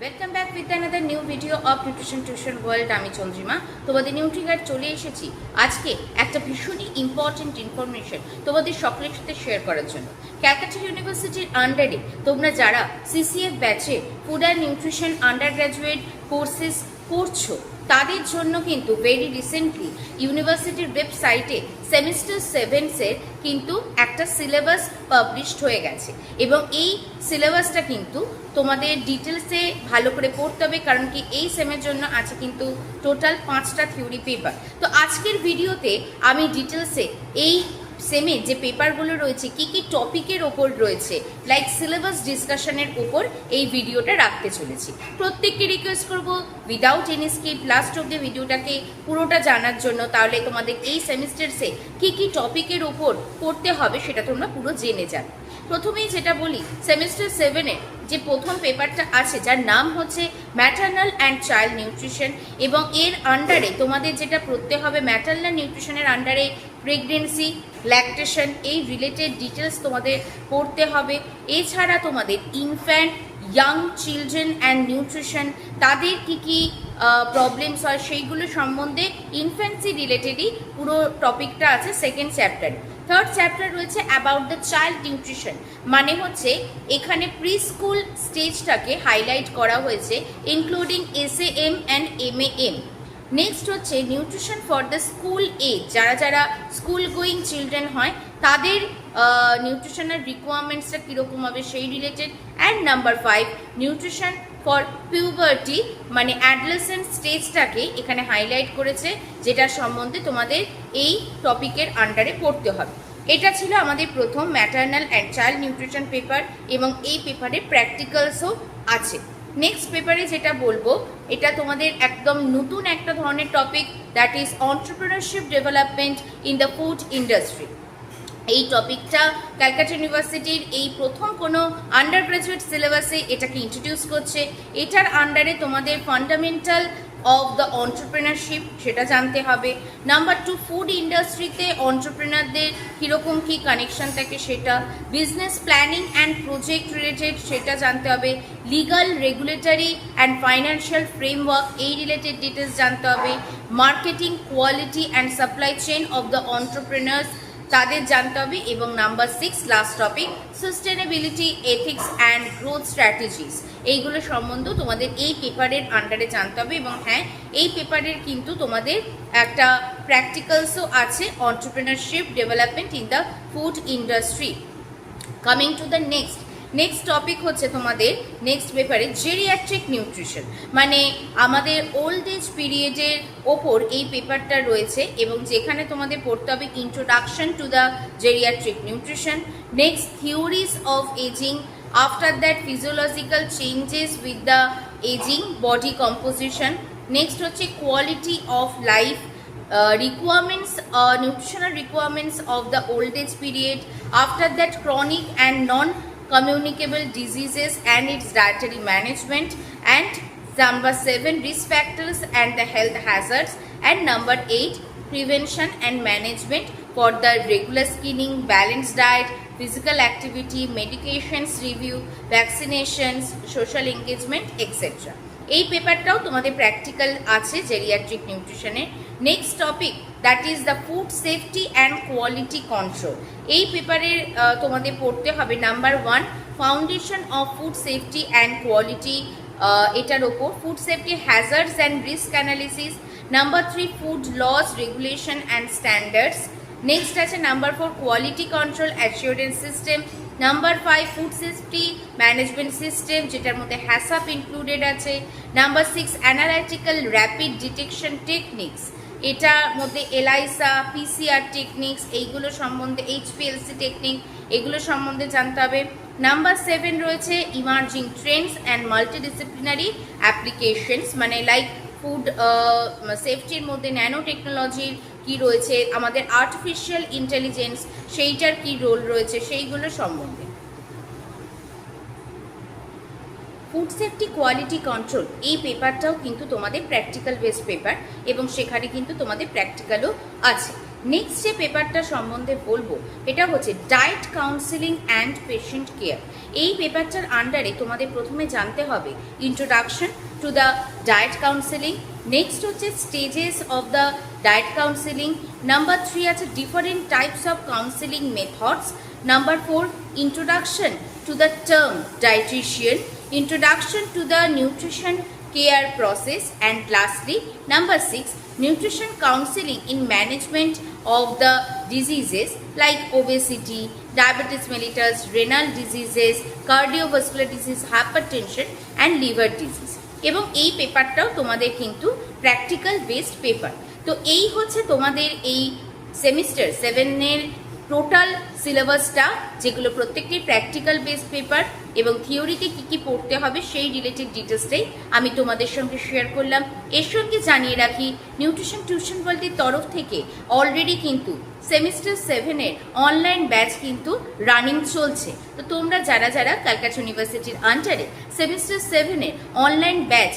Welcome back with another new video of nutrition tuition world. আমি চন্দ্রিমা তোমাদের নিউট্রিগার্ড চলে এসেছি আজকে একটা ভীষণই ইম্পর্টেন্ট ইনফরমেশন তোমাদের সকলের সাথে শেয়ার করার জন্য। ক্যালকাটা ইউনিভার্সিটির আন্ডারে তোমরা যারা সিসিএফ ব্যাচে food and nutrition under graduate courses করছো তাদের জন্য কিন্তু ভেরি রিসেন্টলি ইউনিভার্সিটির ওয়েবসাইটে সেমিস্টার 7-এর কিন্তু একটা সিলেবাস পাবলিশড হয়ে গেছে এবং এই সিলেবাসটা কিন্তু তোমাদের ডিটেলসে ভালো করে পড়তে হবে, কারণ কি এই সেমের জন্য আছে কিন্তু টোটাল 5টা থিওরি পেপার। তো আজকের ভিডিওতে আমি ডিটেলসে এই সেমে যে পেপারগুলো রয়েছে কি কি টপিকের ওপর রয়েছে লাইক সিলেবাস ডিসকাশনের উপর এই ভিডিওটা রাখতে চলেছি। প্রত্যেককে রিকোয়েস্ট করব without any skip last of the ভিডিওটাকে পুরোটা জানার জন্য, তাহলে তোমাদের এই সেমিস্টারসে কি কি টপিকের ওপর পড়তে হবে সেটা তোমরা পুরো জেনে যাবে। প্রথমেই যেটা বলি, সেমিস্টার 7-এর যে প্রথম পেপারটা আছে যার নাম হচ্ছে ম্যাটার্নাল অ্যান্ড চাইল্ড নিউট্রিশন, এবং এর আন্ডারে তোমাদের যেটা পড়তে হবে ম্যাটার্নাল নিউট্রিশনের আন্ডারে প্রেগনেন্সি, ল্যাকটেশন এই রিলেটেড ডিটেলস তোমাদের পড়তে হবে। এছাড়া তোমাদের infant, young children and nutrition তাদের কি কি প্রবলেমস হয় সেইগুলো সম্বন্ধে ইনফ্যান্সি রিলেটেডই পুরো টপিকটা আছে সেকেন্ড চ্যাপ্টারে। থার্ড চ্যাপ্টার রয়েছে অ্যাবাউট দ্য চাইল্ড নিউট্রিশন, মানে হচ্ছে এখানে প্রি স্কুল স্টেজটাকে হাইলাইট করা হয়েছে including SAM and MAM। Next হচ্ছে nutrition for the school age, যারা যারা স্কুল গোয়িং চিলড্রেন হয় তাদের নিউট্রিশনের রিকোয়ারমেন্টসটা কীরকম হবে সেই related. And number 5 nutrition for puberty, মানে অ্যাডোলেসেন্ট স্টেজটাকে এখানে হাইলাইট করেছে, যেটার সম্বন্ধে তোমাদের এই টপিকের আন্ডারে পড়তে হবে। এটা ছিল আমাদের প্রথম maternal and child nutrition paper, এবং এই পেপারে প্র্যাকটিক্যালসও আছে। নেক্সট পেপারে যেটা বলবো এটা তোমাদের একদম নতুন একটা ধরনের topic, that is entrepreneurship development in the food industry. এই টপিকটা ক্যালকাটা ইউনিভার্সিটির এই প্রথম কোনো আন্ডার গ্র্যাজুয়েট সিলেবাসে এটাকে ইন্ট্রোডিউস করছে। এটার আন্ডারে তোমাদের ফান্ডামেন্টাল অফ দ্য অন্টারপ্রেনারশিপ সেটা জানতে হবে। নাম্বার 2 ফুড ইন্ডাস্ট্রিতে অন্টারপ্রেনারদের কীরকম কী কানেকশন থাকে সেটা। Business planning and project related সেটা জানতে হবে। Legal, regulatory and financial framework এই রিলেটেড ডিটেলস জানতে হবে। Marketing, quality and supply chain of the entrepreneurs তাদের জানতে হবে। এবং number 6 last topic sustainability, ethics and growth strategies, এইগুলো সম্বন্ধেও তোমাদের এই পেপারের আন্ডারে জানতে হবে। এবং হ্যাঁ, এই পেপারের কিন্তু তোমাদের একটা প্র্যাকটিক্যালসও আছে, entrepreneurship development in the food industry. Coming to the next topic হচ্ছে তোমাদের নেক্সট পেপারে জেরিয়াট্রিক নিউট্রিশন, মানে আমাদের ওল্ড এজ পিরিয়ডের ওপর এই পেপারটা রয়েছে, এবং যেখানে তোমাদের পড়তে হবে introduction to the geriatric nutrition. Next theories of ageing, after that physiological changes with the ageing, body composition. Next হচ্ছে quality of life, requirements, nutritional requirements of the old age period, after that chronic and non-communicable diseases and its dietary management, and number 7 risk factors and the health hazards, and number 8 prevention and management for the regular skinning, balanced diet, physical activity, medications review, vaccinations, social engagement, etc. এই পেপারটাও তোমাদের practical আছে geriatric নিউট্রিশনের। Next topic that is the food safety and quality control. এই পেপারের তোমাদের পড়তে হবে number 1 foundation of food safety and quality, এটার ওপর food safety hazards and risk analysis. Number 3 food loss, regulation and standards. Next আছে number 4 quality control assurance system. Number 5 food safety management system, যেটার মধ্যে হ্যাসাপ ইনক্লুডেড আছে। Number 6 analytical rapid detection techniques, এটার মধ্যে এলাইসা, PCR techniques এইগুলো সম্বন্ধে, HPLC technique এগুলো সম্বন্ধে জানতে হবে। নাম্বার 7 রয়েছে emerging Trends and multidisciplinary applications, মানে লাইক ফুড সেফটির মধ্যে ন্যানো টেকনোলজির কী রয়েছে, আমাদের আর্টিফিশিয়াল ইন্টেলিজেন্স সেইটার কী রোল রয়েছে সেইগুলো সম্বন্ধে। ফুড সেফটি কোয়ালিটি কন্ট্রোল এই পেপারটাও কিন্তু তোমাদের প্র্যাকটিক্যাল বেসড পেপার, এবং সেখানে কিন্তু তোমাদের প্র্যাকটিক্যালও আছে। নেক্সট যে পেপারটা সম্বন্ধে বলবো এটা হচ্ছে diet counselling and patient care. এই পেপারটার আন্ডারে তোমাদের প্রথমে জানতে হবে introduction to the diet counselling, next হচ্ছে stages of the diet counselling, number 3 আছে different types of counselling methods, number 4 introduction to the term dietitian, introduction to the nutrition care process, and lastly number 6 nutrition counseling in management of the diseases like obesity, diabetes mellitus, renal diseases, cardiovascular disease, hypertension and liver disease। এবং এই পেপারটাও তোমাদের কিন্তু practical based paper. তো এই হচ্ছে তোমাদের এই semester 7-এর total সিলেবাসটা, যেগুলো প্রত্যেকটি প্র্যাকটিক্যাল বেসড পেপার এবং থিওরিতে কী কী পড়তে হবে সেই রিলেটেড ডিটেলসটাই আমি তোমাদের সঙ্গে শেয়ার করলাম। এর সঙ্গে জানিয়ে রাখি নিউট্রিশন টিউশন ওয়ার্ল্ডের তরফ থেকে অলরেডি কিন্তু সেমিস্টার 7-এর অনলাইন ব্যাচ কিন্তু রানিং চলছে। তো তোমরা যারা যারা ক্যালকাটা ইউনিভার্সিটির আন্ডারে সেমিস্টার 7-এর অনলাইন ব্যাচ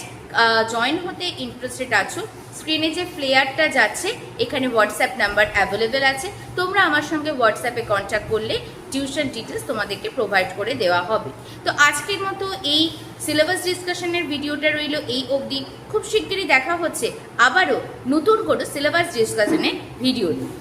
জয়েন হতে ইন্টারেস্টেড আছো, স্ক্রিনে যে ফ্লেয়ারটা যাচ্ছে এখানে হোয়াটসঅ্যাপ নাম্বার অ্যাভেলেবেল আছে, তোমরা আমার সঙ্গে হোয়াটসঅ্যাপে কন্ট্যাক্ট করলে টিউশন ডিটেলস তোমাদেরকে প্রোভাইড করে দেওয়া হবে। তো আজকের মতো এই সিলেবাস ডিসকাশনের ভিডিওটা রইল এই অবধি। খুব শিগগিরই দেখা হচ্ছে আবারও নতুন কোনো সিলেবাস ডিসকাশনের ভিডিও নিয়ে।